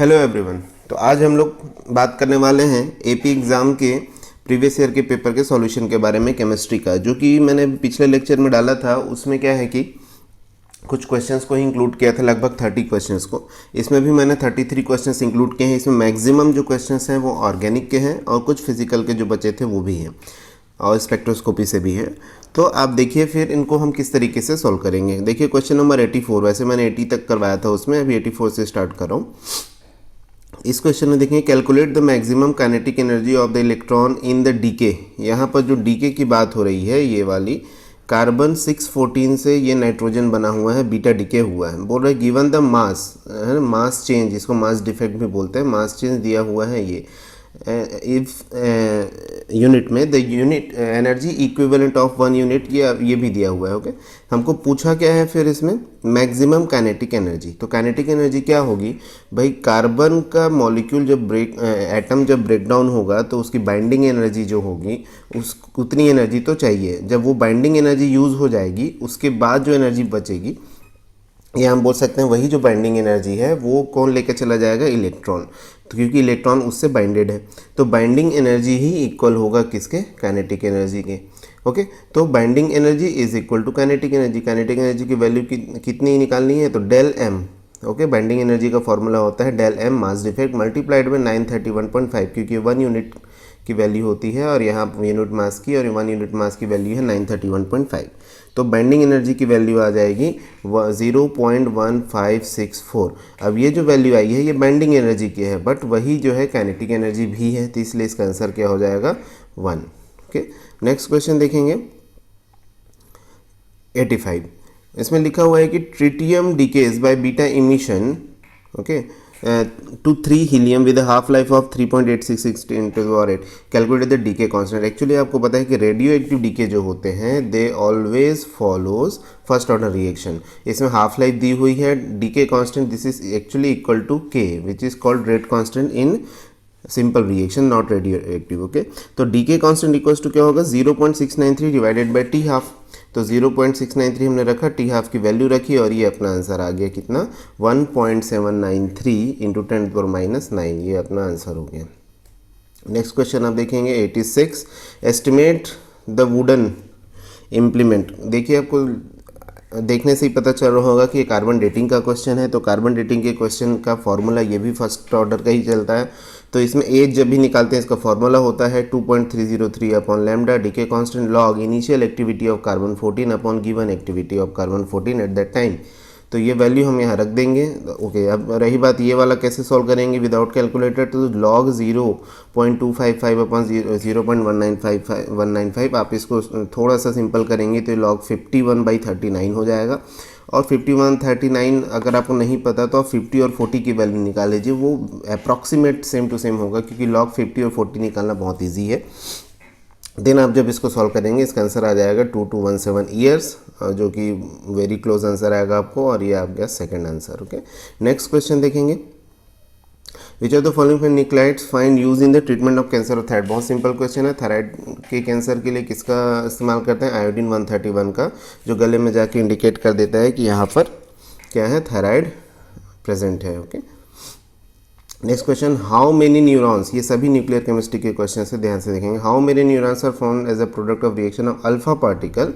Hello everyone. तो आज हम लोग बात करने वाले हैं एपी एग्ज़ाम के प्रीवियस ईयर के पेपर के सॉल्यूशन के बारे में, केमिस्ट्री का, जो कि मैंने पिछले लेक्चर में डाला था। उसमें क्या है कि कुछ क्वेश्चंस को ही इंक्लूड किया था, लगभग 30 क्वेश्चंस को। इसमें भी मैंने 33 क्वेश्चंस इंक्लूड किए हैं। इसमें मैक्सिमम जो क्वेश्चंस हैं वो ऑर्गेनिक के हैं और कुछ फिजिकल के जो बचे थे वो भी हैं और स्पेक्ट्रोस्कोपी से भी है। तो आप देखिए फिर इनको हम किस तरीके से सॉल्व करेंगे। देखिए क्वेश्चन नंबर 84, वैसे मैंने 80 तक करवाया था उसमें, अभी 84 से स्टार्ट कर रहा हूँ। इस क्वेश्चन में देखेंगे, calculate the maximum kinetic energy of the electron in the decay. यहाँ पर जो डीके की बात हो रही है ये वाली, कार्बन 614 से ये नाइट्रोजन बना हुआ है, बीटा डीके हुआ है। बोल रहे गिवन द मास, है ना, मास चेंज, इसको मास डिफेक्ट भी बोलते हैं। मास चेंज दिया हुआ है ये इफ यूनिट में the unit energy equivalent of 1 unit, ये भी दिया हुआ है। ओके, हमको पूछा क्या है फिर इसमें, मैक्सिमम काइनेटिक एनर्जी। तो काइनेटिक एनर्जी क्या होगी भाई, कार्बन का मॉलिक्यूल जब एटम जब ब्रेक डाउन होगा तो उसकी बाइंडिंग एनर्जी जो होगी उस उतनी एनर्जी तो चाहिए। जब वो बाइंडिंग एनर्जी यूज़ हो जाएगी उसके बाद जो एनर्जी बचेगी, या हम बोल सकते हैं वही जो बाइंडिंग एनर्जी है वो कौन लेकर चला जाएगा, इलेक्ट्रॉन। तो क्योंकि इलेक्ट्रॉन उससे बाइंडेड है तो बाइंडिंग एनर्जी ही इक्वल होगा किसके, काइनेटिक एनर्जी के। ओके, तो binding energy is equal to kinetic energy. Kinetic energy की वैल्यू कितनी निकालनी है, तो del M. Okay, binding energy का फॉर्मूला होता है del M mass defect multiplied by 931.5, क्योंकि 1 यूनिट की वैल्यू होती है और यहाँ यूनिट मास की, और 1 यूनिट मास की वैल्यू है 931.5। तो बाइंडिंग एनर्जी की वैल्यू आ जाएगी 0.1564। अब ये जो वैल्यू आई है ये बाइंडिंग एनर्जी की है, बट वही जो है काइनेटिक एनर्जी भी है, तो इसलिए इसका आंसर क्या हो जाएगा, 1। ओके, नेक्स्ट क्वेश्चन देखेंगे 85। इसमें लिखा हुआ है कि tritium decays by beta emission, okay, to 3 helium with a half life of 3.866 × 10⁸ calculate the decay constant. Actually आपको पता है कि रेडियो एक्टिव डीके जो होते हैं they always follows first order reaction. इसमें हाफ लाइफ दी हुई है, decay constant this is actually equal to K which is called rate constant in simple reaction not radioactive. Okay, तो decay constant equals to क्या होगा, 0.693 divided by T half. तो 0.693 हमने रखा, टी हाफ की वैल्यू रखी और ये अपना आंसर आ गया कितना, 1.793 × 10⁻⁹ ये अपना आंसर हो गया। नेक्स्ट क्वेश्चन आप देखेंगे 86, एस्टिमेट द वुडन इम्प्लीमेंट। देखिए आपको देखने से ही पता चल रहा होगा कि ये कार्बन डेटिंग का क्वेश्चन है। तो कार्बन डेटिंग के क्वेश्चन का फॉर्मूला ये भी फर्स्ट ऑर्डर का ही चलता है। तो इसमें एज जब भी निकालते हैं इसका फॉर्मूला होता है 2.303 upon lambda decay constant log initial activity of carbon 14 upon given activity of carbon 14 at that time. तो ये वैल्यू हम यहाँ रख देंगे। ओके, अब रही बात ये वाला कैसे सॉल्व करेंगे विदाउट कैलकुलेटर, तो लॉग 0.255 अपॉन 0.195 आप इसको थोड़ा सा सिंपल करेंगे तो लॉग 51/39 हो जाएगा। और 51/39 अगर आपको नहीं पता तो आप 50 और 40 की वैल्यू निकाल लीजिए, वो अप्रॉक्सीमेट सेम टू सेम होगा, क्योंकि लॉग 50 और 40 निकालना बहुत ईजी है। देन आप जब इसको सॉल्व करेंगे इसका आंसर आ जाएगा 2217 ईयर्स, जो कि वेरी क्लोज आंसर आएगा आपको, और ये आ गया second answer. Okay, next question देखेंगे, which of the following nuclides find use in the treatment of cancer of thyroid. बहुत सिंपल क्वेश्चन है। थायराइड के कैंसर के लिए किसका इस्तेमाल करते हैं, आयोडीन 131 का, जो गले में जाके इंडिकेट कर देता है कि यहाँ पर क्या है, थायराइड प्रेजेंट है। Okay, next question, how many neurons, ये सभी न्यूक्लियर केमिस्ट्री के क्वेश्चन से ध्यान से देखेंगे। How many neurons are formed as a product of reaction of alpha particle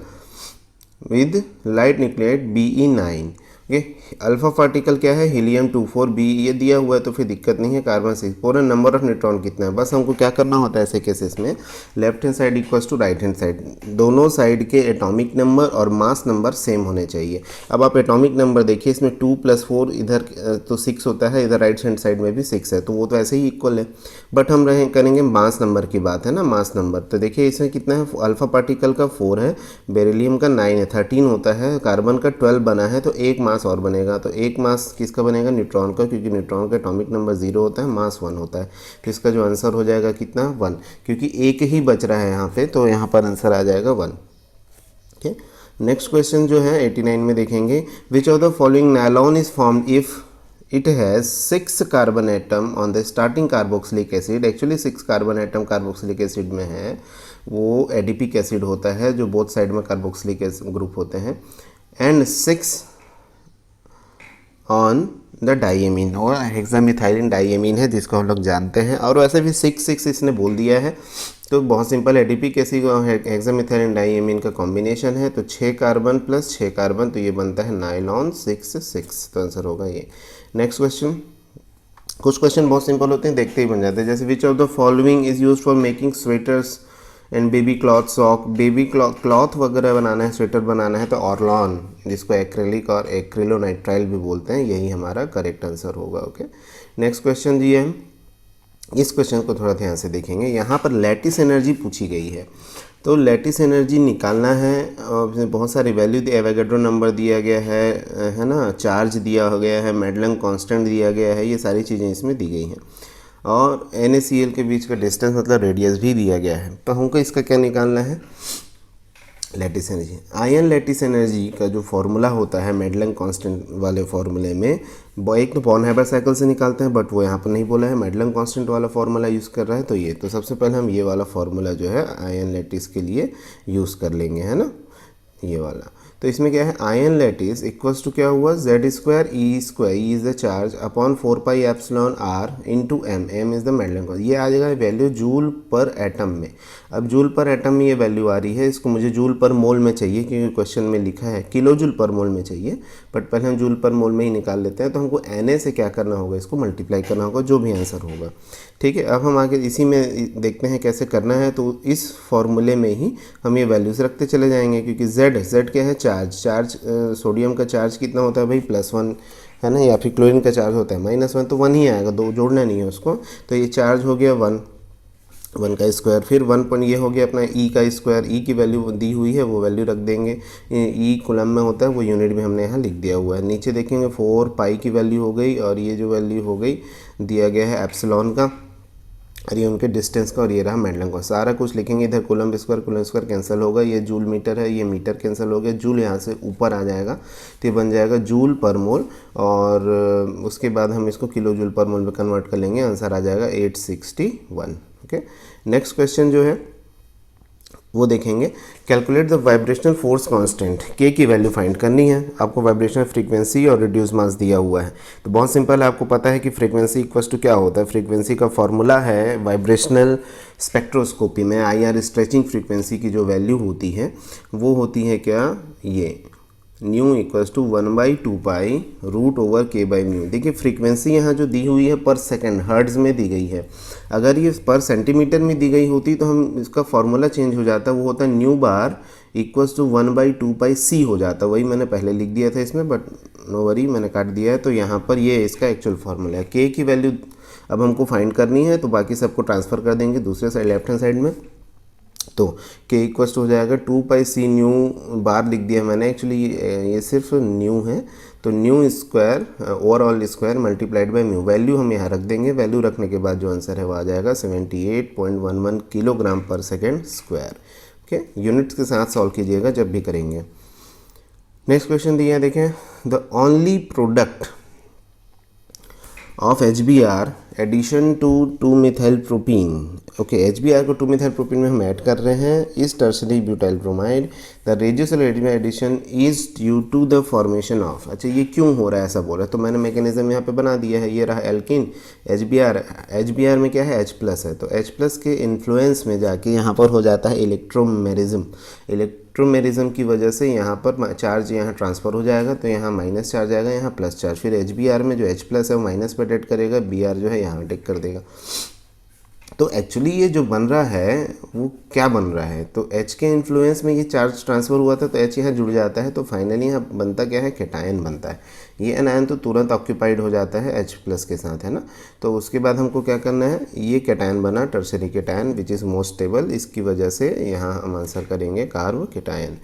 with light nucleotide Be9। Okay, alpha particle क्या है, हीलियम 24 ये दिया हुआ है तो फिर दिक्कत नहीं है। कार्बन 6 नंबर ऑफ न्यूट्रॉन कितना है, बस हमको क्या करना होता है ऐसे केसेस में, left hand side equals to right hand side, दोनों साइड के एटॉमिक नंबर और मास नंबर सेम होने चाहिए। अब आप एटॉमिक नंबर देखिए, इसमें 2 + 4 इधर तो 6 होता है, इधर राइट हैंड साइड में भी 6 है, तो वो तो ऐसे ही इक्वल है। बट हम करेंगे मास नंबर की बात है ना, मास नंबर। तो देखिए इसमें कितना है, अल्फा पार्टिकल का 4 है, बेरिलियम का 9 है, 13 होता है, कार्बन का 12 बना है, तो एक मास और बनेगा। तो एक मास किसका बनेगा, न्यूट्रॉन का, क्योंकि न्यूट्रॉन का एटॉमिक नंबर 0 होता है, मास 1 होता है। तो इसका जो आंसर हो जाएगा कितना, 1, क्योंकि एक ही बच रहा है यहाँ पे, तो यहाँ पर आंसर आ जाएगा 1। ठीक है, नेक्स्ट क्वेश्चन जो है 89 में देखेंगे, which of the following nylon is formed if it has 6 carbon atom on the starting carboxylic acid. Actually 6 carbon atom carboxylic acid में है, वो एडिपिक एसिड होता है जो बोथ साइड में कार्बोक्सिलिक ग्रुप होते हैं, एंड 6 ऑन द डाइएमीन, और हेक्सामिथाइलिन डाइएमीन है जिसको हम लोग जानते हैं। और वैसे भी 6 इसने बोल दिया है, तो बहुत सिंपल, एडीपी कैसी हेक्सामिथाइलिन डाइएमीन का कॉम्बिनेशन है, तो 6 कार्बन प्लस 6 कार्बन, तो ये बनता है नाइलॉन 6, तो आंसर होगा ये। नेक्स्ट क्वेश्चन, कुछ क्वेश्चन बहुत सिंपल होते हैं, देखते ही बन जाते हैं। जैसे which of the following is use for making sweaters and baby cloth sock, baby cloth वगैरह बनाना है, स्वेटर बनाना है, तो ऑर्लॉन, जिसको एक्रेलिक और एक्रिलोनाइट्राइल भी बोलते हैं, यही हमारा करेक्ट आंसर होगा। ओके, नेक्स्ट क्वेश्चन जी है, इस क्वेश्चन को थोड़ा ध्यान से देखेंगे। यहाँ पर लैटिस एनर्जी पूछी गई है, तो लैटिस एनर्जी निकालना है, और बहुत सारी वैल्यू, एवोगाड्रो नंबर दिया गया है ना, चार्ज दिया गया है, मेडलंग कांस्टेंट दिया गया है, ये सारी चीज़ें इसमें दी गई हैं, और NaCl के बीच का डिस्टेंस मतलब रेडियस भी दिया गया है। तो हमको इसका क्या निकालना है, lattice energy. Ion lattice energy का जो फॉर्मूला होता है मेडलंग कांस्टेंट वाले फॉर्मूले में, वो एक तो बॉर्न हाइबर साइकिल से निकालते हैं, बट वो यहाँ पर नहीं बोला है, मेडलंग कांस्टेंट वाला फार्मूला यूज़ कर रहा है, तो ये, तो सबसे पहले हम ये वाला फार्मूला जो है आयन लैटिस के लिए यूज़ कर लेंगे, है ना, ये वाला। तो इसमें क्या है, आयन लैटिस इक्वल्स टू क्या हुआ, Z square E is the charge upon 4 pi epsilon R into M is the Madelung, ये आ जाएगा वैल्यू जूल पर एटम में। अब जूल पर एटम में ये वैल्यू आ रही है, इसको मुझे जूल पर मोल में चाहिए, क्योंकि क्वेश्चन में लिखा है किलो जूल पर मोल में चाहिए, बट पहले हम जूल पर मोल में ही निकाल लेते हैं। तो हमको Na से क्या करना होगा, इसको मल्टीप्लाई करना होगा, जो भी आंसर होगा, ठीक है। अब हम आगे इसी में देखते हैं कैसे करना है, तो इस फॉर्मूले में ही हम ये वैल्यूज़ रखते चले जाएंगे, क्योंकि Z क्या है, चार्ज सोडियम का चार्ज कितना होता है भाई, +1 है ना, या फिर क्लोरीन का चार्ज होता है -1, तो 1 ही आएगा, 2 जोड़ना नहीं है उसको। तो ये चार्ज हो गया 1 का स्क्वायर, फिर 1 पॉइंट ये हो गया अपना ई का स्क्वायर, ई की वैल्यू दी हुई है, वो वैल्यू रख देंगे, ई कूलम में होता है, वो यूनिट भी हमने यहाँ लिख दिया हुआ है। नीचे देखेंगे 4 पाई की वैल्यू हो गई, और ये जो वैल्यू हो गई दिया गया है एप्सिलॉन का, और ये उनके डिस्टेंस का, और ये रहा मेडलंग का, सारा कुछ लिखेंगे। इधर कूलम स्क्वायर कैंसिल होगा, ये जूल मीटर है, ये मीटर कैंसिल हो गया, जूल यहाँ से ऊपर आ जाएगा, तो ये बन जाएगा जूल पर मोल, और उसके बाद हम इसको किलो जूल पर मोल में कन्वर्ट कर लेंगे, आंसर आ जाएगा 861। ओके, नेक्स्ट क्वेश्चन जो है वो देखेंगे, calculate the vibrational force constant, के की वैल्यू फाइंड करनी है। आपको वाइब्रेशनल फ्रीक्वेंसी और रिड्यूस मास दिया हुआ है, तो बहुत सिंपल है, आपको पता है कि फ्रीक्वेंसी इक्वल्स टू क्या होता है, फ्रीक्वेंसी का फॉर्मूला है वाइब्रेशनल स्पेक्ट्रोस्कोपी में IR स्ट्रेचिंग फ्रीक्वेंसी की जो वैल्यू होती है वो होती है क्या, ये new equals to 1/2 pi √/k/μ। देखिए फ्रीक्वेंसी यहाँ जो दी हुई है पर सेकंड हर्ट्ज़ में दी गई है, अगर ये पर सेंटीमीटर में दी गई होती तो हम इसका फॉर्मूला चेंज हो जाता, वो होता nu bar equals to 1/2 pi c हो जाता, वही मैंने पहले लिख दिया था इसमें, बट नो वरी, मैंने काट दिया है। तो यहाँ पर ये इसका एक्चुअल फार्मूला है। के की वैल्यू अब हमको फाइंड करनी है, तो बाकी सबको ट्रांसफ़र कर देंगे दूसरे साइड, लेफ्ट हैंड साइड में, तो के इक्वल्स हो जाएगा 2 पाई c न्यू बार लिख दिया मैंने, एक्चुअली ये सिर्फ न्यू है, तो new square overall square multiplied by mu, value हम यहाँ रख देंगे, वैल्यू रखने के बाद जो आंसर है वो आ जाएगा 78.11 किलोग्राम पर सेकेंड स्क्वायर। ओके, यूनिट्स के साथ सॉल्व कीजिएगा जब भी करेंगे। नेक्स्ट क्वेश्चन दिया है, देखें, the only product of HBr addition to two methyl propene. Okay, HBr को 2-मिथाइल-प्रोपीन में हम ऐड कर रहे हैं इस tertiary butyl bromide, the radical addition is due to the formation of. अच्छा, ये क्यों हो रहा है ऐसा बोल रहा है, तो मैंने मैकेनिज्म यहाँ पे बना दिया है, ये रहा एल्किन, HBr में क्या है, H+ है, तो H+ के इन्फ्लुएंस में जाके यहाँ पर हो जाता है इलेक्ट्रोमेरिज्म, इलेक्ट्रोमेरिज्म की वजह से यहाँ पर चार्ज यहाँ ट्रांसफ़र हो जाएगा, तो यहाँ माइनस चार्ज आएगा, यहाँ प्लस चार्ज, फिर HBr में जो H+ है वो माइनस पर अटैक करेगा, Br जो है यहाँ अटैक कर देगा। तो एक्चुअली ये जो बन रहा है वो क्या बन रहा है, तो H के इन्फ्लुएंस में ये चार्ज ट्रांसफ़र हुआ था, तो H यहाँ जुड़ जाता है, तो फाइनली यहाँ बनता क्या है, कैटायन बनता है। ये एनायन तो तुरंत ऑक्यूपाइड हो जाता है H+ के साथ, है ना। तो उसके बाद हमको क्या करना है, ये कैटायन बना tertiary cation which is most stable, इसकी वजह से यहाँ हम आंसर करेंगे कार्ब कैटायन।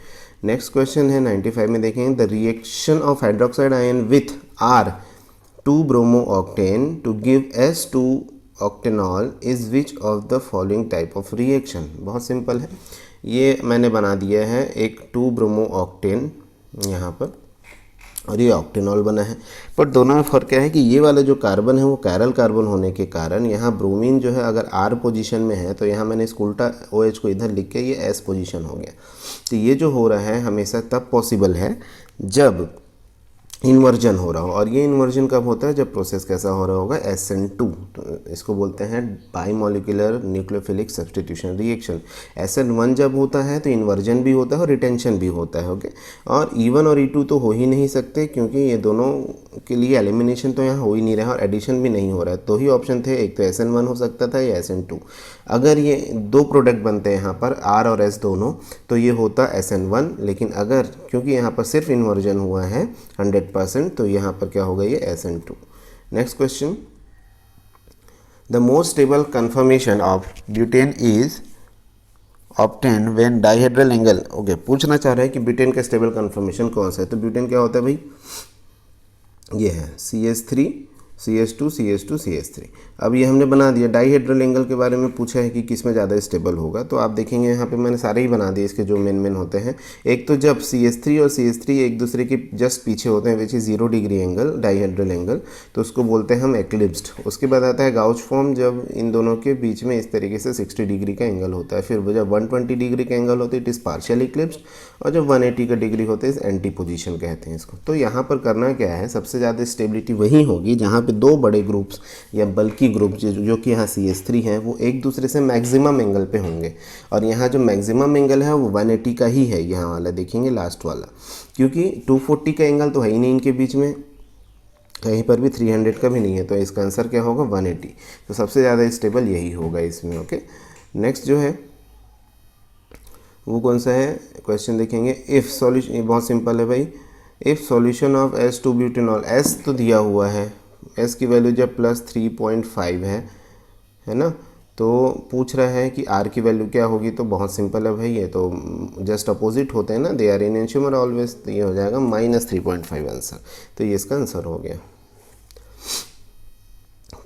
नेक्स्ट क्वेश्चन है 95 में, देखेंगे, the reaction of hydroxide ion with R2-bromo-octane to give S2 octanol is which of the following type of reaction. बहुत सिंपल है, ये मैंने बना दिया है एक 2-bromo-octane यहाँ पर, और ये ऑक्टेनॉल बना है, पर दोनों में फ़र्क क्या है कि ये वाला जो कार्बन है वो कैरल कार्बन होने के कारण यहाँ ब्रोमीन जो है अगर R पोजीशन में है, तो यहाँ मैंने इसको उल्टा OH को इधर लिख के ये S पोजीशन हो गया। तो ये जो हो रहा है हमेशा तब पॉसिबल है जब इन्वर्जन हो रहा हो। और ये इन्वर्जन कब होता है, जब प्रोसेस कैसा हो रहा होगा, SN2, तो इसको बोलते हैं bimolecular nucleophilic substitution reaction. SN1 जब होता है तो इन्वर्जन भी होता है और रिटेंशन भी होता है। ओके, और E1 और E2 तो हो ही नहीं सकते, क्योंकि ये दोनों के लिए एलिमिनेशन तो यहाँ हो ही नहीं रहा और एडिशन भी नहीं हो रहा है। दो ही ऑप्शन थे, एक तो SN1 हो सकता था या SN2। अगर ये दो प्रोडक्ट बनते हैं यहाँ पर R और S दोनों, तो ये होता SN1, लेकिन अगर क्योंकि यहाँ पर सिर्फ इन्वर्जन हुआ है 100%, तो यहाँ पर क्या होगा, ये SN2। Next question, the most stable confirmation of butane is obtain when dihedral angle. Okay, पूछना चाह रहा है कि ब्यूटेन का स्टेबल कन्फर्मेशन कौन सा है। तो ब्यूटेन क्या होता है भाई, ये है CH3 CH2 CH2 CH3। अब ये हमने बना दिया। डाइहेड्रल एंगल के बारे में पूछा है कि किस में ज़्यादा स्टेबल होगा, तो आप देखेंगे यहाँ पे मैंने सारे ही बना दिए इसके जो मेन होते हैं। एक तो जब CH3 और CH3 एक दूसरे के जस्ट पीछे होते हैं, which is 0 degree angle, dihedral angle, तो उसको बोलते हैं हम एक्लिप्स्ड। उसके बाद आता है गाउच फॉर्म, जब इन दोनों के बीच में इस तरीके से 60 डिग्री का एंगल होता है। फिर जब 120 डिग्री का एंगल होता है, इट इज़ पार्शियल इक्लिप्स्ड, और जब 180 का डिग्री होता है, इस एंटी पोजीशन कहते हैं इसको। तो यहाँ पर करना क्या है, सबसे ज़्यादा स्टेबिलिटी वही होगी जहाँ पे दो बड़े ग्रुप्स या बल्कि ग्रुप जो कि यहाँ CH3 हैं, वो एक दूसरे से मैक्सिमम एंगल पे होंगे। और यहाँ जो मैक्सिमम एंगल है वो 180 का ही है, यहाँ वाला देखेंगे लास्ट वाला, क्योंकि 240 का एंगल तो है ही नहीं इनके बीच में, कहीं पर भी 300 का भी नहीं है। तो इसका आंसर क्या होगा, 180। तो सबसे ज़्यादा स्टेबल यही होगा इसमें। ओके, नेक्स्ट जो है वो कौन सा है, क्वेश्चन देखेंगे। इफ़ सॉल्यूशन, बहुत सिंपल है भाई, if solution of S2 butanol, S तो दिया हुआ है, S की वैल्यू जब +3.5 है ना, तो पूछ रहा है कि R की वैल्यू क्या होगी। तो बहुत सिंपल है भाई, ये तो जस्ट अपोजिट होते हैं ना, दे आर इन एंशियोमर ऑलवेज। तो ये हो जाएगा -3.5 आंसर। तो ये इसका आंसर हो गया।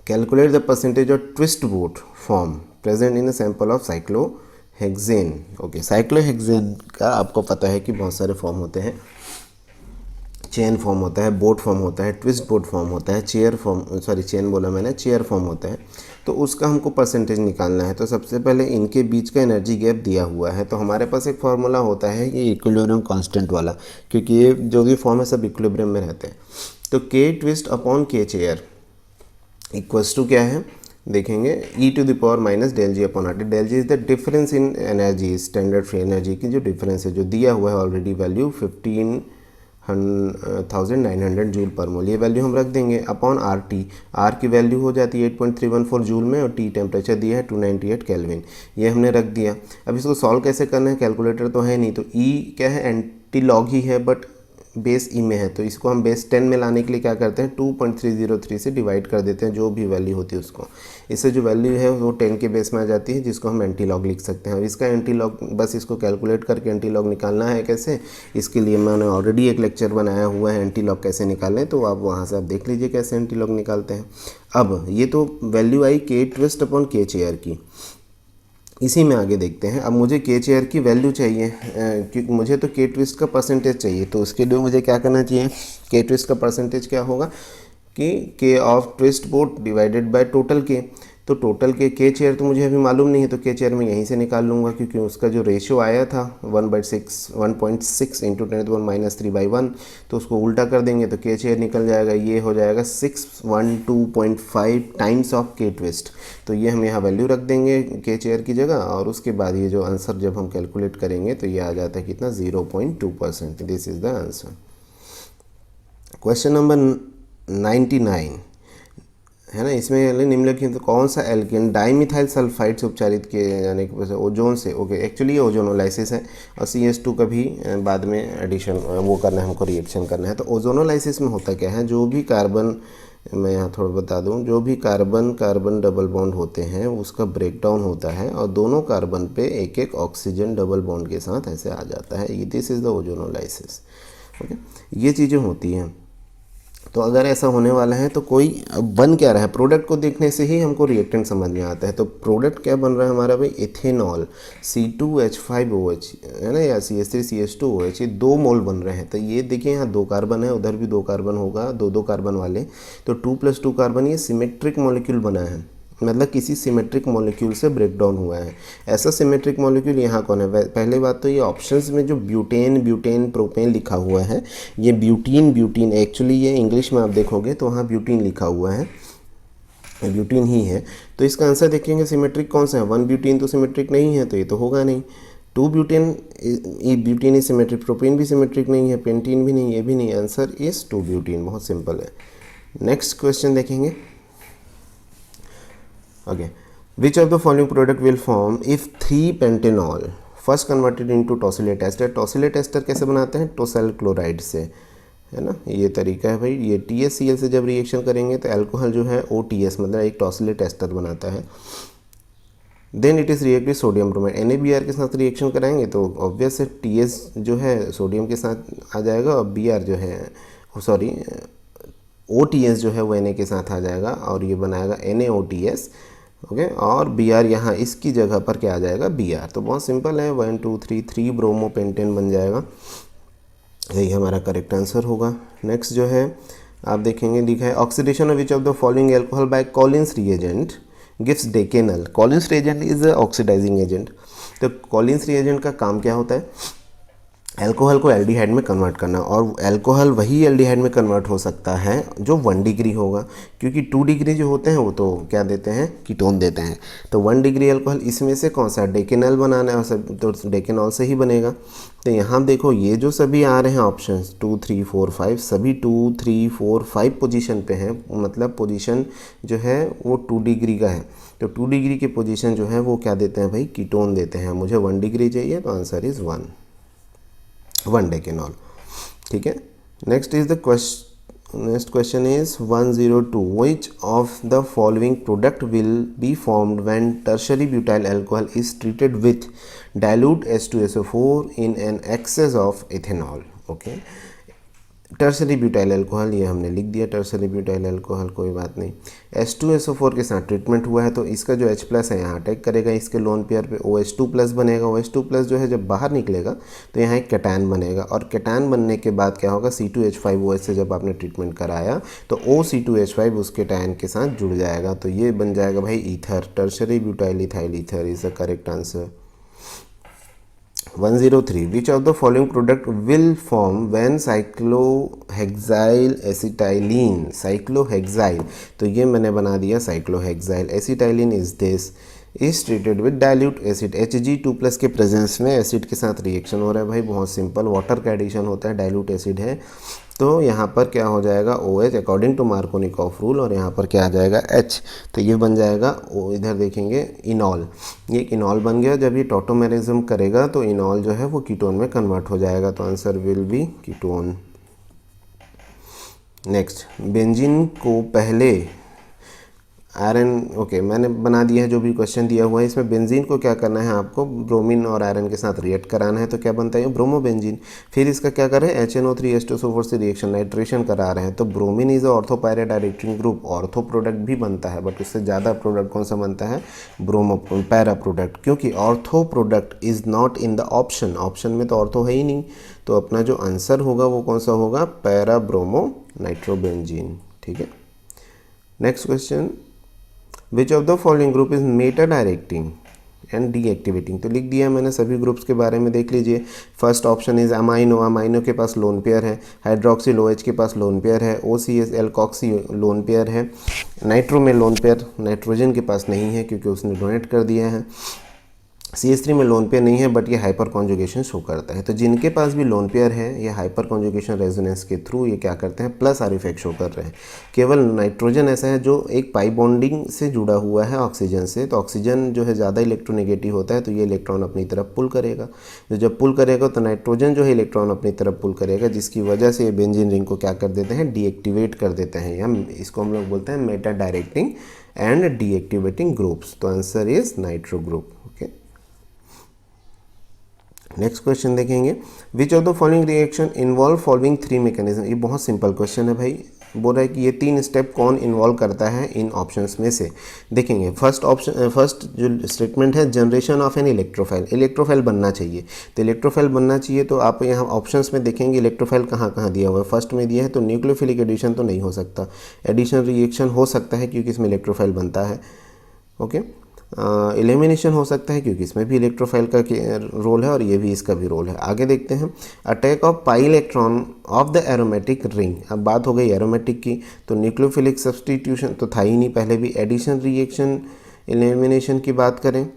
Calculate the percentage of twist boat form present in a sample of cyclohexane. Okay, cyclohexane का आपको पता है कि बहुत सारे फॉर्म होते हैं। चेन फॉर्म होता है, बोट फॉर्म होता है, ट्विस्ट बोट फॉर्म होता है, चेयर फॉर्म, सॉरी चेन बोला मैंने, चेयर फॉर्म होता है। तो उसका हमको परसेंटेज निकालना है। तो सबसे पहले इनके बीच का एनर्जी गैप दिया हुआ है, तो हमारे पास एक फार्मूला होता है ये इक्विलिब्रियम कांस्टेंट वाला, क्योंकि ये जो भी फॉर्म है सब इक्विलिब्रियम में रहते हैं। तो K twist upon K chair equals to क्या है, देखेंगे e⁻ del G upon RT। del G is the difference in energy, standard free energy की जो डिफरेंस है, जो दिया हुआ है ऑलरेडी वैल्यू 15,900 जूल पर मोल, ये वैल्यू हम रख देंगे अपॉन RT। R की वैल्यू हो जाती है 8.314 जूल में, और T टेम्परेचर दिया है 298 केल्विन, ये हमने रख दिया। अब इसको सॉल्व कैसे करना है, कैलकुलेटर तो है नहीं, तो E क्या है, एंटी लॉग ही है, बट बेस ई में है, तो इसको हम बेस 10 में लाने के लिए क्या करते हैं, 2.303 से डिवाइड कर देते हैं जो भी वैल्यू होती है उसको। इससे जो वैल्यू है वो 10 के बेस में आ जाती है, जिसको हम एंटी लॉग लिख सकते हैं। अब इसका एंटी लॉग बस इसको कैलकुलेट करके एंटी लॉग निकालना है कैसे, इसके लिए मैंने ऑलरेडी एक लेक्चर बनाया हुआ है एंटी लॉग कैसे निकालें, तो आप वहाँ से आप देख लीजिए कैसे एंटी लॉग निकालते हैं। अब ये तो वैल्यू आई K twist upon K chair की, इसी में आगे देखते हैं। अब मुझे K चेयर की वैल्यू चाहिए, क्योंकि मुझे तो K ट्विस्ट का परसेंटेज चाहिए। तो उसके लिए मुझे क्या करना चाहिए, K ट्विस्ट का परसेंटेज क्या होगा कि K of twist boat divided by total K। तो टोटल K चेयर तो मुझे अभी मालूम नहीं है, तो K चेयर मैं यहीं से निकाल लूँगा, क्योंकि उसका जो रेशियो आया था 1.6 इंटू 10⁻³ तो उसको उल्टा कर देंगे तो K चेयर निकल जाएगा। ये हो जाएगा 612.5 टाइम्स ऑफ K ट्विस्ट। तो ये हम यहाँ वैल्यू रख देंगे K चेयर की जगह, और उसके बाद ये जो आंसर जब हम कैलकुलेट करेंगे तो ये आ जाता है कितना, 0.2%। This is the answer. Question number 99 है ना, इसमें निम्नलिखित तो कौन सा एल्केन डाइमिथाइल सल्फाइड से उपचारित किए जाने के वजह ओजोन से। ओके, एक्चुअली ये ओजोनोलाइसिस है, और CH2 का भी बाद में एडिशन वो करना है हमको, रिएक्शन करना है। तो ओजोनोलाइसिस में होता क्या है, जो भी कार्बन, मैं यहाँ थोड़ा बता दूँ, जो भी कार्बन कार्बन डबल बॉन्ड होते हैं उसका ब्रेकडाउन होता है, और दोनों कार्बन पे एक एक ऑक्सीजन डबल बॉन्ड के साथ ऐसे आ जाता है। This is the ozonolysis. Okay, ये चीज़ें होती हैं। तो अगर ऐसा होने वाला है तो कोई बन क्या रहा है, प्रोडक्ट को देखने से ही हमको रिएक्टेंट समझ में आता है। तो प्रोडक्ट क्या बन रहा है हमारा भाई, इथेनॉल C2H5OH है ना, या CH3CH2OH, ये 2 मोल बन रहे हैं। तो ये देखिए यहाँ 2 कार्बन है, उधर भी 2 कार्बन होगा, 2 कार्बन वाले, तो 2 + 2 कार्बन, ये सिमेट्रिक मॉलिक्यूल बना है। मतलब किसी सिमेट्रिक मॉलिक्यूल से ब्रेक डाउन हुआ है। ऐसा सिमेट्रिक मॉलिक्यूल यहाँ कौन है? पहले बात तो ये ऑप्शंस में जो ब्यूटेन, ब्यूटेन, प्रोपेन लिखा हुआ है, ये ब्यूटीन, ब्यूटीन एक्चुअली ये इंग्लिश में आप देखोगे तो वहाँ ब्यूटीन लिखा हुआ है, ब्यूटीन ही है। तो इसका आंसर देखेंगे सिमेट्रिक कौन सा है? 1 ब्यूटीन तो सिमेट्रिक नहीं है, तो ये तो होगा नहीं। 2 butane, butene is symmetric, propane भी सिमेट्रिक नहीं है, पेंटीन भी नहीं, ये भी नहीं। आंसर इज 2 ब्यूटीन, बहुत सिंपल है। नेक्स्ट क्वेश्चन देखेंगे। Okay, which of the following product will form if 3 pentanol first converted into tosylate ester. Tosylate ester कैसे बनाते हैं? टोसल क्लोराइड से, है ना, ये तरीका है भाई। ये TSCl से जब रिएक्शन करेंगे तो अल्कोहल जो है OTS मतलब एक टॉसिलेट एस्टर बनाता है। Then it is react with sodium bromide. NaBr के साथ रिएक्शन कराएंगे तो ऑब्वियस है TS जो है सोडियम के साथ आ जाएगा और Br जो है सॉरी OTS जो है वो Na के साथ आ जाएगा और ये बनाएगा NaOTS। ओके, और Br यहाँ इसकी जगह पर क्या आ जाएगा? Br। तो बहुत सिंपल है, 1 2 3 3 ब्रोमोपेंटेन बन जाएगा। यही हमारा करेक्ट आंसर होगा। नेक्स्ट जो है आप देखेंगे, लिखा है oxidation of which of the following alcohol by Collins reagent gives decanal. Collins reagent is a oxidizing agent. तो कॉलिन्स रिएजेंट का काम क्या होता है? अल्कोहल को एल्डिहाइड में कन्वर्ट करना, और अल्कोहल वही एल्डिहाइड में कन्वर्ट हो सकता है जो 1 डिग्री होगा, क्योंकि 2 डिग्री जो होते हैं वो तो क्या देते हैं? कीटोन देते हैं। तो 1 डिग्री अल्कोहल इसमें से कौन सा? डेकेनल बनाना है, सब तो डेकेनॉल से ही बनेगा। तो यहाँ देखो ये जो सभी आ रहे हैं ऑप्शंस 2 3 4 5 सभी 2 3 4 5 पोजीशन पे हैं, मतलब पोजीशन जो है वो 2 डिग्री का है। तो 2 डिग्री की पोजीशन जो है वो क्या देते हैं भाई? कीटोन देते हैं। मुझे 1 डिग्री चाहिए तो आंसर इज़ 1 डेकेनॉल। ठीक है। Next is the next question is 102 which of the following product will be formed when tertiary butyl alcohol is treated with dilute H2SO4 in an excess of ethanol. Okay, tertiary butyl alcohol ये हमने लिख दिया, tertiary butyl alcohol, कोई बात नहीं। H2SO4 के साथ treatment हुआ है तो इसका जो H+ है यहाँ अटैक करेगा, इसके लोन पेयर पे OH2+ बनेगा। OH2+ जो है जब बाहर निकलेगा तो यहाँ एक कैटायन बनेगा, और कैटायन बनने के बाद क्या होगा? C2H5OH से जब आपने ट्रीटमेंट कराया तो OC2H5 उस कैटायन के साथ जुड़ जाएगा, तो ये बन जाएगा भाई ether. Tertiary butyl ethyl ether is the correct answer. 103 which of the following product will form when cyclohexyl acetylene, cyclohexyl, तो ये मैंने बना दिया cyclohexyl acetylene is this is treated with dilute acid Hg2+ के प्रेजेंस में acid के साथ reaction हो रहा है भाई, बहुत सिंपल, वाटर का एडिशन होता है, डाइल्यूट एसिड है। तो यहाँ पर क्या हो जाएगा? OH according to Markovnikov rule, और यहाँ पर क्या आ जाएगा? H। तो ये बन जाएगा इधर देखेंगे इनॉल, ये इनॉल बन गया। जब ये टॉटोमेरिज्म करेगा तो इनॉल जो है वो कीटोन में कन्वर्ट हो जाएगा, तो answer will be ketone. Next, benzene को पहले आयरन, ओके मैंने बना दिया है जो भी क्वेश्चन दिया हुआ है। इसमें बेंजीन को क्या करना है? आपको ब्रोमीन और आयरन के साथ रिएक्ट कराना है, तो क्या बनता है? ब्रोमोबेंजीन। फिर इसका क्या करें? HNO3H2SO4 से रिएक्शन, नाइट्रेशन करा रहे हैं, तो bromine is ortho para directing group, ortho product भी बनता है, बट उससे ज़्यादा प्रोडक्ट कौन सा बनता है? पैरा प्रोडक्ट, क्योंकि ortho product is not in the option, option में तो ऑर्थो है ही नहीं। तो अपना जो आंसर होगा वो कौन सा होगा? Para bromo nitrobenzene. ठीक है। Next question, which of the following group is Meta directing and deactivating. तो लिख दिया मैंने, सभी ग्रुप्स के बारे में देख लीजिए। First option is amino, amino के पास लोन पेयर है। हाइड्रोक्सिल OH के पास लोन पेयर है। OCS एल्कोक्सी लोन पेयर है। नाइट्रो में लोन पेयर नाइट्रोजन के पास नहीं है क्योंकि उसने डोनेट कर दिया है। CH3 में लोन पेयर नहीं है, बट ये हाइपर कॉन्जुगेशन शो करता है। तो जिनके पास भी लोन पेयर है, ये हाइपर कॉन्जुगेशन रेजोनेंस के थ्रू ये क्या करते हैं? +R इफेक्ट शो कर रहे हैं। केवल नाइट्रोजन ऐसा है जो एक पाई बॉन्डिंग से जुड़ा हुआ है ऑक्सीजन से, तो ऑक्सीजन जो है ज़्यादा इलेक्ट्रोनेगेटिव होता है, तो ये इलेक्ट्रॉन अपनी तरफ पुल करेगा। तो जब पुल करेगा तो नाइट्रोजन जो है इलेक्ट्रॉन अपनी तरफ पुल करेगा, जिसकी वजह से ये बेंजीन रिंग को क्या कर देते हैं? डीएक्टिवेट कर देते हैं, या इसको हम लोग बोलते हैं meta directing and deactivating groups. तो answer is nitro group. Okay, next question देखेंगे, which of the following reaction involve following 3 mechanism. ये बहुत सिंपल क्वेश्चन है भाई, बोल रहा है कि ये 3 स्टेप कौन इन्वॉल्व करता है इन ऑप्शंस में से। देखेंगे फर्स्ट जो स्टेटमेंट है, generation of an electrophile, electrophile बनना चाहिए। तो इलेक्ट्रोफाइल बनना चाहिए तो आप यहाँ ऑप्शंस में देखेंगे इलेक्ट्रोफाइल कहाँ कहाँ दिया हुआ है। फर्स्ट में दिया है तो न्यूक्लियोफिलिक एडिशन तो नहीं हो सकता, एडिशन रिएक्शन हो सकता है क्योंकि इसमें इलेक्ट्रोफाइल बनता है। ओके। एलिमिनेशन हो सकता है क्योंकि इसमें भी इलेक्ट्रोफाइल का रोल है और ये भी इसका भी रोल है। आगे देखते हैं, attack of pi electron of the aromatic ring. अब बात हो गई एरोमेटिक की, तो न्यूक्लियोफिलिक सब्सटीट्यूशन तो था ही नहीं पहले भी। एडिशन रिएक्शन एलिमिनेशन की बात करें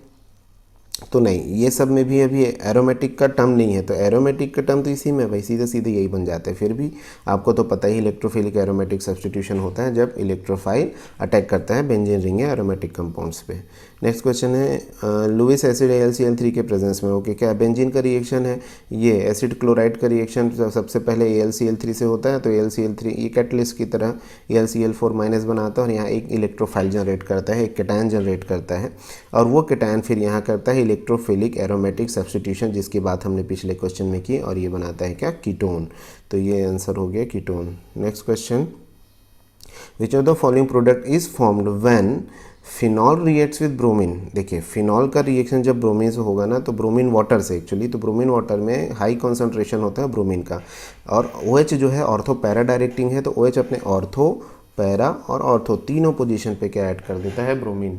तो नहीं, ये सब में भी अभी एरोमेटिक का टर्म नहीं है, तो एरोमेटिक का टर्म तो इसी में भाई सीधे सीधे यही बन जाते हैं। फिर भी आपको तो पता ही इलेक्ट्रोफिलिक एरोमेटिक सब्सटीट्यूशन होता है जब इलेक्ट्रोफाइल अटैक करता है बेंजीन रिंग या एरोमेटिक कंपाउंड्स पे। नेक्स्ट क्वेश्चन है लुईस एसिड AlCl3 के प्रेजेंस में। ओके, क्या बेंजीन का रिएक्शन है ये एसिड क्लोराइड का रिएक्शन सबसे पहले AlCl3 से होता है, तो AlCl3 ये कैटलिस्ट की तरह AlCl4- बनाता है और यहाँ एक इलेक्ट्रोफाइल जनरेट करता है, एक केटायन जनरेट करता है, और वो केटायन फिर यहाँ करता है इलेक्ट्रोफिलिक एरोमेटिक सब्सटीट्यूशन, जिसकी बात हमने पिछले क्वेश्चन में की, और ये बनाता है क्या, कीटोन। तो ये आंसर हो गया ketone. Next question, which of the following product is formed when phenol reacts with bromine. देखिए फिनॉल का रिएक्शन जब ब्रोमीन से होगा ना, तो ब्रोमीन वाटर से एक्चुअली, तो ब्रोमीन वाटर में हाई कॉन्सेंट्रेशन होता है ब्रोमीन का, और OH जो है ऑर्थो पैरा डायरेक्टिंग है, तो OH अपने ऑर्थो पैरा और ऑर्थो तीनों पोजीशन पे क्या ऐड कर देता है, ब्रोमीन।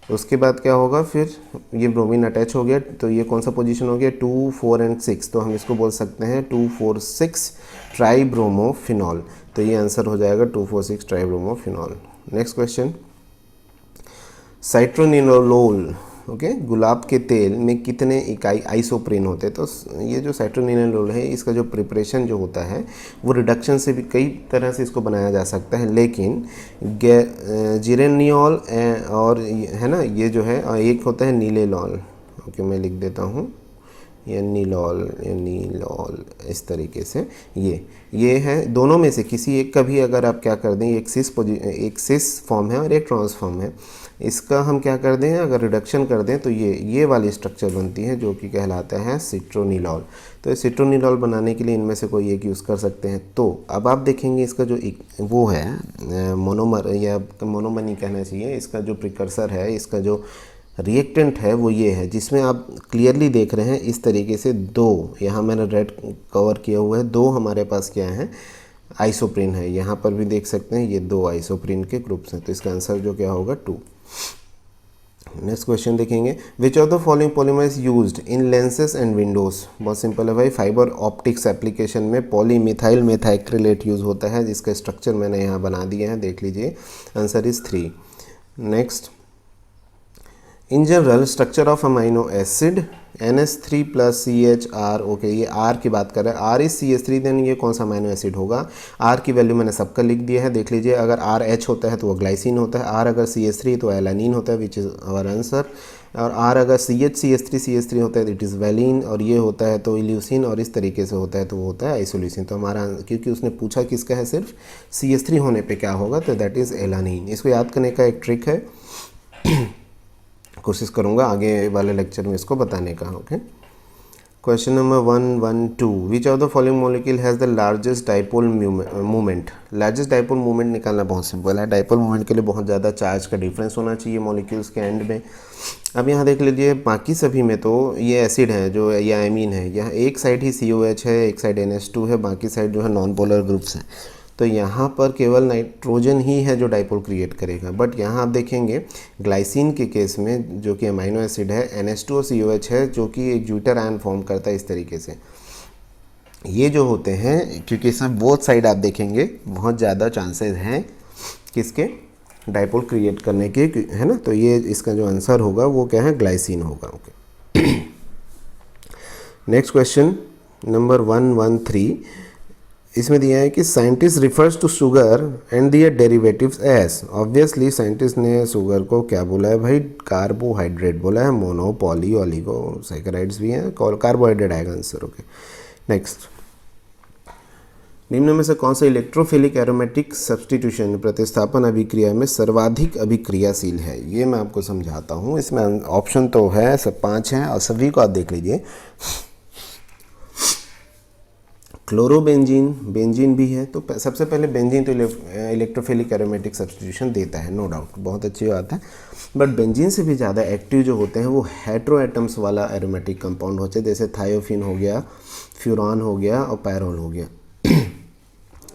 उसके बाद क्या होगा, फिर ये ब्रोमीन अटैच हो गया, तो ये कौन सा पोजीशन हो गया, 2, 4 एंड 6, तो हम इसको बोल सकते हैं 2, 4, 6 ट्राईब्रोमोफिनॉल। तो ये आंसर हो जाएगा 2, 4, 6 ट्राईब्रोमोफिनॉल। नेक्स्ट क्वेश्चन, साइट्रोनिनोलोल, ओके, गुलाब के तेल में कितने इकाई आइसोप्रीन होते हैं। तो ये जो साइट्रोनिनोलोल है, इसका जो प्रिपरेशन जो होता है वो रिडक्शन से भी कई तरह से इसको बनाया जा सकता है, लेकिन जिरेनियोल और है ना, ये जो है, एक होता है नीलेलॉल। ओके, मैं लिख देता हूँ या नीलॉल इस तरीके से, ये है, दोनों में से किसी एक का भी अगर आप क्या कर दें, एक सिस फॉर्म है और एक ट्रांस फॉर्म है, इसका हम क्या कर दें, अगर रिडक्शन कर दें तो ये वाली स्ट्रक्चर बनती है जो कि कहलाता है सिट्रोनिलॉल। तो इस सिट्रोनिलॉल बनाने के लिए इनमें से कोई एक यूज़ कर सकते हैं। तो अब आप देखेंगे इसका जो वो है मोनोमर, या मोनोमर नहीं कहना चाहिए, इसका जो प्रिकर्सर है, इसका जो रिएक्टेंट है वो ये है, जिसमें आप क्लियरली देख रहे हैं इस तरीके से दो, यहाँ मैंने रेड कवर किया हुआ है, दो हमारे पास क्या है, आइसोप्रीन है। यहाँ पर भी देख सकते हैं ये दो आइसोप्रीन के ग्रुप्स हैं, तो इसका आंसर जो क्या होगा 2। नेक्स्ट क्वेश्चन देखेंगे, which of the following polymer is used in lenses and Windows. बहुत सिंपल है भाई, फाइबर ऑप्टिक्स एप्लीकेशन में पॉलीमिथाइल मेथाइक्रिलेट यूज़ होता है, जिसका स्ट्रक्चर मैंने यहाँ बना दिया है, देख लीजिए, answer is 3। Next, in general structure of amino acid NH3 + CHR। Okay, ये R की बात कर रहे हैं, R इज CH3, देन ये कौन सा अमाइनो एसिड होगा। R की वैल्यू मैंने सबका लिख दिया है, देख लीजिए, अगर RH होता है तो वो ग्लाइसिन होता है, R अगर CH3 तो एलानिन होता है, विच इज़ आवर आंसर, और R अगर CH3 होता है इट इज़ वैलिन, और ये होता है तो इल्यूसिन, और इस तरीके से होता है तो वो होता है आइसोल्यूसिन। तो हमारा, क्योंकि उसने पूछा किसका है, सिर्फ CH3 होने पे क्या होगा, तो दैट इज़ एलानिन। इसको याद करने का एक ट्रिक है, कोशिश करूंगा आगे वाले लेक्चर में इसको बताने का। Okay, question number 112, which of the following molecule has the largest dipole movement. Largest dipole movement निकालना बहुत सिंपल है, डाइपोल मूवमेंट के लिए बहुत ज़्यादा चार्ज का डिफरेंस होना चाहिए मॉलिक्यूल्स के एंड में। अब यहाँ देख लीजिए, बाकी सभी में तो ये एसिड है जो या एमीन है, यहाँ एक साइड ही COH है, एक साइड NH2 है, बाकी साइड जो है नॉन पोलर ग्रुप्स हैं, तो यहाँ पर केवल नाइट्रोजन ही है जो डाइपोल क्रिएट करेगा। बट यहाँ आप देखेंगे ग्लाइसिन के केस में, जो कि अमाइनो एसिड है, NH2 और COH है, जो कि एक ज्यूटर आयन फॉर्म करता है इस तरीके से। ये जो होते हैं, क्योंकि इसमें बोथ साइड आप देखेंगे बहुत ज़्यादा चांसेस हैं किसके, डाइपोल क्रिएट करने के, है ना, तो ये इसका जो आंसर होगा वो क्या है, ग्लाइसिन होगा। ओके, नेक्स्ट क्वेश्चन नंबर 113, इसमें दिया है कि scientist refers to sugar and their derivatives as. Obviously scientist ने शुगर को क्या बोला है भाई, कार्बोहाइड्रेट बोला है, मोनो पॉली ऑलिगो सैकराइड्स भी हैं, कार्बोहाइड्रेट आएगा आंसर। ओके, नेक्स्ट, निम्न में से कौन सा इलेक्ट्रोफिलिक एरोमेटिक सब्सटीट्यूशन प्रतिस्थापन अभिक्रिया में सर्वाधिक अभिक्रियाशील है। ये मैं आपको समझाता हूँ, इसमें ऑप्शन तो है, सब 5 हैं, और सभी को आप देख लीजिए। क्लोरोबेंजीन, बेंजीन भी है, तो सबसे पहले बेंजीन तो इलेक्ट्रोफिलिक एरोमेटिक सब्सटीट्यूशन देता है, नो डाउट, बहुत अच्छी बात है। बट बेंजीन से भी ज़्यादा एक्टिव जो होते हैं वो हेट्रो एटम्स वाला एरोमेटिक कंपाउंड होते हैं, जैसे थायोफिन हो गया, फ्यूरान हो गया और पैरोल हो गया।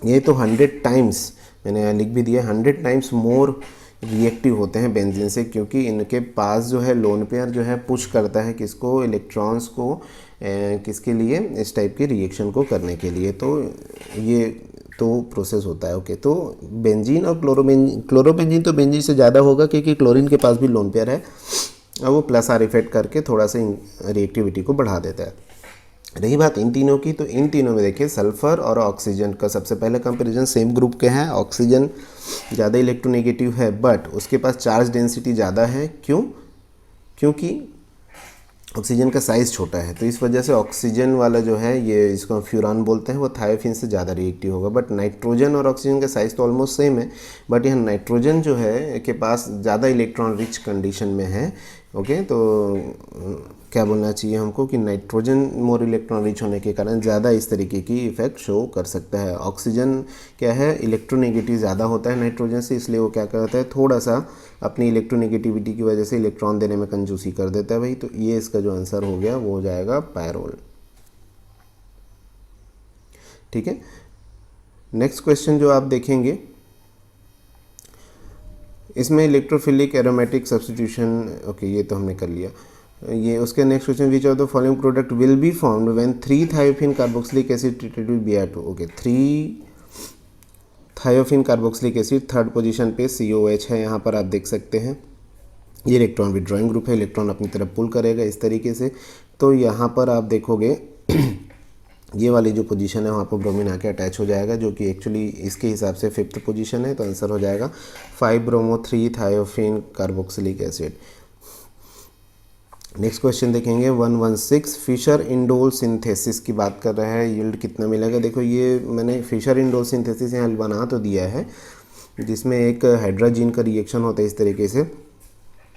ये तो 100 टाइम्स, मैंने यहाँ लिख भी दिया, 100 टाइम्स मोर रिएक्टिव होते हैं बेंजीन से, क्योंकि इनके पास जो है लोन पेयर जो है पुश करता है किसको, इलेक्ट्रॉन्स को, किसके लिए, इस टाइप के रिएक्शन को करने के लिए। तो ये तो प्रोसेस होता है। ओके, तो बेंजीन और क्लोरोबेंजीन तो बेंजीन से ज़्यादा होगा क्योंकि क्लोरीन के पास भी लोन पेयर है और वो प्लस आर इफेक्ट करके थोड़ा सा रिएक्टिविटी को बढ़ा देता है। रही बात इन तीनों की, तो इन तीनों में देखिए सल्फ़र और ऑक्सीजन का सबसे पहले कंपैरिजन सेम ग्रुप के हैं। ऑक्सीजन ज़्यादा इलेक्ट्रोनेगेटिव है बट उसके पास चार्ज डेंसिटी ज़्यादा है। क्यों? क्योंकि ऑक्सीजन का साइज़ छोटा है, तो इस वजह से ऑक्सीजन वाला जो है, ये इसको फ्यूरान बोलते हैं, वो थायोफिन से ज़्यादा रिएक्टिव होगा। बट नाइट्रोजन और ऑक्सीजन का साइज़ तो ऑलमोस्ट सेम है, बट यहाँ नाइट्रोजन जो है के पास ज़्यादा इलेक्ट्रॉन रिच कंडीशन में है। ओके, तो क्या बोलना चाहिए हमको कि नाइट्रोजन मोर इलेक्ट्रॉन रिच होने के कारण ज़्यादा इस तरीके की इफेक्ट शो कर सकता है। ऑक्सीजन क्या है, इलेक्ट्रोनेगेटिव ज़्यादा होता है नाइट्रोजन से, इसलिए वो क्या करता है, थोड़ा सा अपनी इलेक्ट्रोनेगेटिविटी की वजह से इलेक्ट्रॉन देने में कंजूसी कर देता है भाई। तो ये इसका जो आंसर हो गया वो हो जाएगा पायरोल। ठीक है, नेक्स्ट क्वेश्चन जो आप देखेंगे इसमें इलेक्ट्रोफिलिक एरोमेटिक सब्स्टिट्यूशन, ओके ये तो हमने कर लिया। ये उसके next question, which of the following product will be formed when 3 thiophene carboxylic acid treated with Br2। Okay, 3 thiophene carboxylic acid third position पे COH है, यहाँ पर आप देख सकते हैं। ये इलेक्ट्रॉन विड्रॉइंग ग्रुप है, इलेक्ट्रॉन अपनी तरफ पुल करेगा इस तरीके से। तो यहाँ पर आप देखोगे ये वाली जो पोजीशन है वहाँ पर ब्रोमीन आके अटैच हो जाएगा, जो कि एक्चुअली इसके हिसाब से 5th पोजीशन है। तो आंसर हो जाएगा 5-bromo-3 thiophene carboxylic acid. Next question देखेंगे 116, फिशर इंडोल सिंथेसिस की बात कर रहा है, यील्ड कितना मिलेगा। देखो ये मैंने फिशर इंडोल सिंथेसिस यहाँ बना तो दिया है, जिसमें एक हाइड्रोजन का रिएक्शन होता है इस तरीके से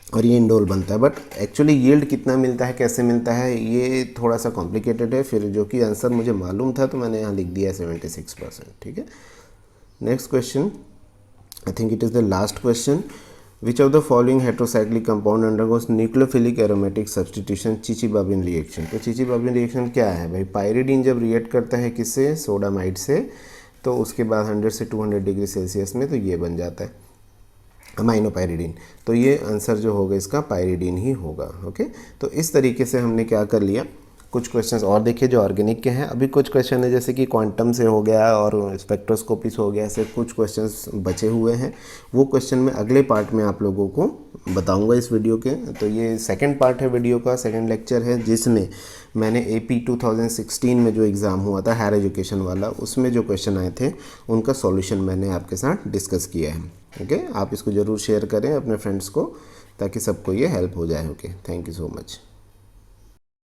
और ये इंडोल बनता है, बट एक्चुअली यील्ड कितना मिलता है, कैसे मिलता है, ये थोड़ा सा कॉम्प्लिकेटेड है। फिर जो कि आंसर मुझे मालूम था तो मैंने यहाँ लिख दिया है 76%। ठीक है, next question, I think it is the last question. Which of the following heterocyclic compound undergoes nucleophilic aromatic substitution Chichibabin reaction. तो चिचिबाबिन रिएक्शन क्या है भाई, पायरिडीन जब रिएक्ट करता है किससे, सोडामाइड से, तो उसके बाद 100 से 200 डिग्री सेल्सियस में तो ये बन जाता है अमाइनोपायरिडीन। तो ये आंसर जो होगा इसका पायरिडीन ही होगा। ओके, तो इस तरीके से हमने क्या कर लिया, कुछ क्वेश्चंस और देखिए जो ऑर्गेनिक के हैं। अभी कुछ क्वेश्चन है जैसे कि क्वांटम से हो गया और स्पेक्ट्रोस्कोपी से हो गया, ऐसे कुछ क्वेश्चंस बचे हुए हैं। वो क्वेश्चन मैं अगले पार्ट में आप लोगों को बताऊंगा इस वीडियो के। तो ये सेकंड पार्ट है वीडियो का, सेकंड लेक्चर है, जिसमें मैंने AP 2016 में जो एग्ज़ाम हुआ था हायर एजुकेशन वाला, उसमें जो क्वेश्चन आए थे उनका सॉल्यूशन मैंने आपके साथ डिस्कस किया है। ओके, आप इसको ज़रूर शेयर करें अपने फ्रेंड्स को ताकि सबको ये हेल्प हो जाए। Okay, thank you so much.